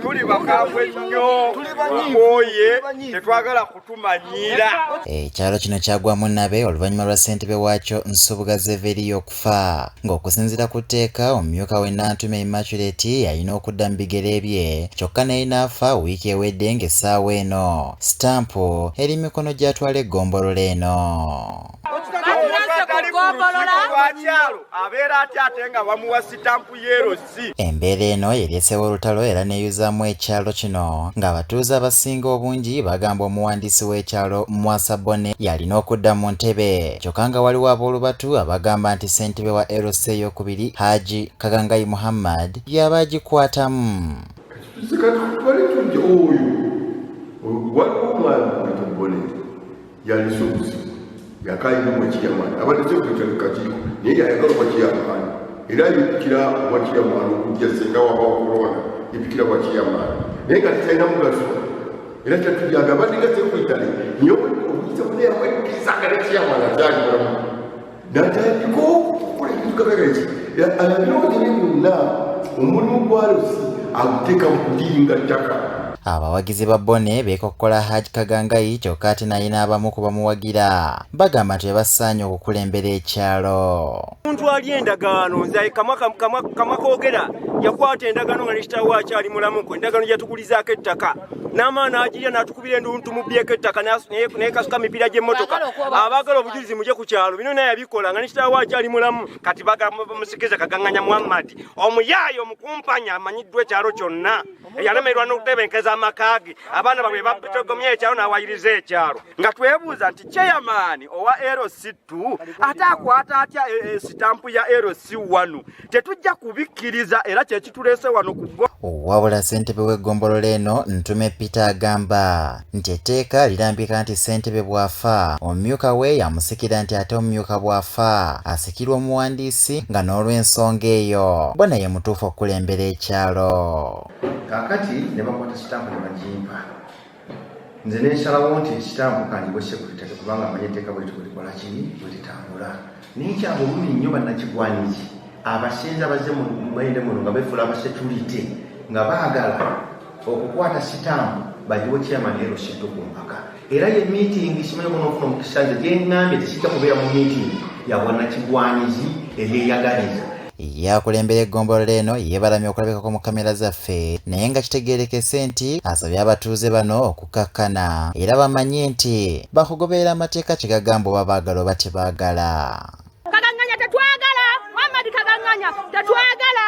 tuli bakambwe nnyo oye tetwagala kutumanyira. Ekyalo kino kyagwamu nabe oluvannyuma lwa ssentebe waakyo Nsubuga Zeveriyo okufa ng'okusinziira ku tteeka omumyuka we Nantume Immaculate yalina okudda mu bigere bye kyokka naye n'afa wiiki ewedde ng'essaawa eno sitampu eri mikono gy'atwala eggombolola eno. Abeera atya ate nga bamuwa sitampu y'erosi. Embeera eno yereesewo olutalo era neeyuzaamu ekyalo kino ng'abatuuze abasinga obungi bagamba omuwandiisi w'ekyalo Mwasa Bone yalina okudda mu ntebe kyokka nga waliwo ab'olubatu abagamba nti ssentebe wa LC eyokubiri Haji Kagangayi Muhammad y'aba agikwatamu. Yakaina mwachiyamani abadde kuterekatiko naye yayagala mwachiyamani era yipikira mwachiyamani okujja senga wabawo korona yipikira mwachiyamani naye nga tetalina mugaso era tetujjaga abadde nga tekwitale niye obuyinza bune amayikirizaga nekiyamani akyali mulamu natandika okukola ebintu gabagaki alabirogere byonna omulimu gwalosi aguteeka mu kudiringa ttaka. Abawagizi ba Bone beekokkola Haji Kagangayi kyokka ate naye n'abamu ku bamuwagira bagamba nti basaanye okukulembera ekyalo. Omuntu ali endagaano nze kamwa koogera yakwata endagaano nga nekitaawo akyali mulamu ku endagaano gyatugulizaako ettaka n'amaana n'agirya n'atukubira enduntu mu byeko ettaka n'ekasuka mipiira gy'emmotoka abaagala obujulizi muje ku kyalo bino naye yabikola nga nekitaawo akyali mulamu kati bagamba bamusikiriza Kaganganya Muhammad omuyaayo omukumpanya amanyiddwa ekyalo kyonna eyalemerwa n'okutebenkeza amakaage abaana babwe babitogomya ekyalo n'awayiriza ekyalo nga twebuuza nti chairman owa LC2 ate akwata atya sitampu ya LC1 tetujja kubikkiriza era kyekituleese wano ku wabula ssentebe w'eggombolola eno Ntume Peter agamba nti etteeka lirambika nti ssentebe bw'afa omumyuka we yamusikira nti ate omumyuka bw'afa asikirwa omuwandiisi nga n'olw'ensonga eyo Bone ye mutuufu okukulembera ekyalo. Kakati ne bakwata sitampu ne bagimpa nze nensalawo nti sitampu kandibwe sekurite kubanga amanyi etteeka bwe tulikola kiri bwe litambula naye kyabo bubi nnyo bannakigwanyizi abasenze abazze mu mwende muno nga beefula abasekulite nga baagala okukwata sitampu bagiwe chairman LC2 ku mpaka era ye meeting simanyi kunoofuna omukisa nze gyeŋŋambye tekijja kubeera mu meeting ya bannakigwanyizi ebyeyagaliza. Yakulembera eggombolola eno yeebalamye okulabikako mu kamera zaffe naye nga kitegeerekese nti asabye abatuuze bano okukkakkana era bamanye nti bakugoberera amateeka kye gagamba oba baagala oba tebaagala. Kaganganya tetwagala, Muhammad Kaganganya tetwagala.